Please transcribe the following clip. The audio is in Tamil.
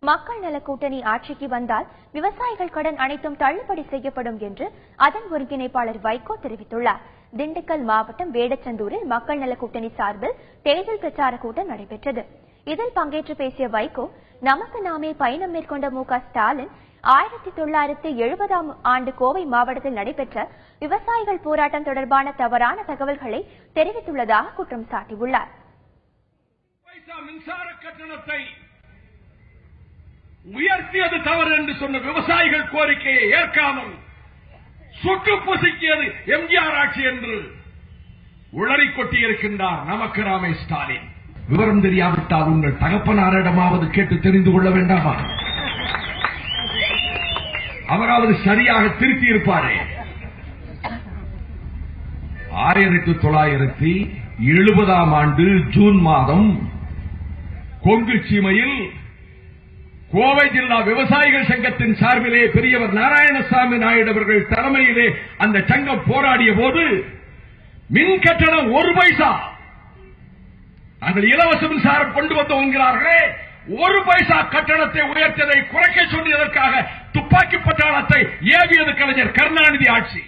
மக்கள் நல கூட்டணி ஆட்சிக்கு வந்தால் விவசாயிகள் கடன் அனைத்தும் தள்ளுபடி செய்யப்படும் என்று அதன் ஒருங்கிணைப்பாளர் வைகோ தெரிவித்துள்ளார். திண்டுக்கல் மாவட்டம் வேடச்சந்தூரில் மக்கள் நல கூட்டணி சார்பில் தேர்தல் பிரச்சார கூட்டம் நடைபெற்றது. இதில் பங்கேற்று பேசிய வைகோ, நமக்கு நாமே பயணம் மேற்கொண்ட மு.க.ஸ்டாலின் 1970ஆம் ஆண்டு கோவை மாவட்டத்தில் நடைபெற்ற விவசாயிகள் போராட்டம் தொடர்பான தவறான தகவல்களை தெரிவித்துள்ளதாக குற்றம் சாட்டியுள்ளார். மின்சார கட்டணத்தை உயர்த்தியது தவறு என்று சொன்ன விவசாயிகள் கோரிக்கையை ஏற்காமல் சுட்டு பொசுக்கியது எம்ஜிஆர் ஆட்சி என்று உளறி கொட்டியிருக்கின்றார் நமக்கு நாமே ஸ்டாலின். விவரம் தெரியாவிட்டால் உங்கள் தகப்பனாரிடமாவது கேட்டு தெரிந்து கொள்ள வேண்டாமா? அவராவது சரியாக திருத்தி இருப்பாரே. 1970ஆம் ஆண்டு ஜூன் மாதம் கொங்கு சீமையில் கோவை ஜில்லா விவசாயிகள் சங்கத்தின் சார்பிலே பெரியவர் நாராயணசாமி நாயுடு அவர்கள் தலைமையிலே அந்த சங்கம் போராடிய போது மின் கட்டணம் 1 பைசா, நாங்கள் இலவச மின்சாரம் கொண்டு வந்தோம் என்கிறார்களே, 1 பைசா கட்டணத்தை உயர்த்ததை குறைக்க சொன்னதற்காக துப்பாக்கி பட்டாளத்தை ஏவியது கலைஞர் கருணாநிதி ஆட்சி.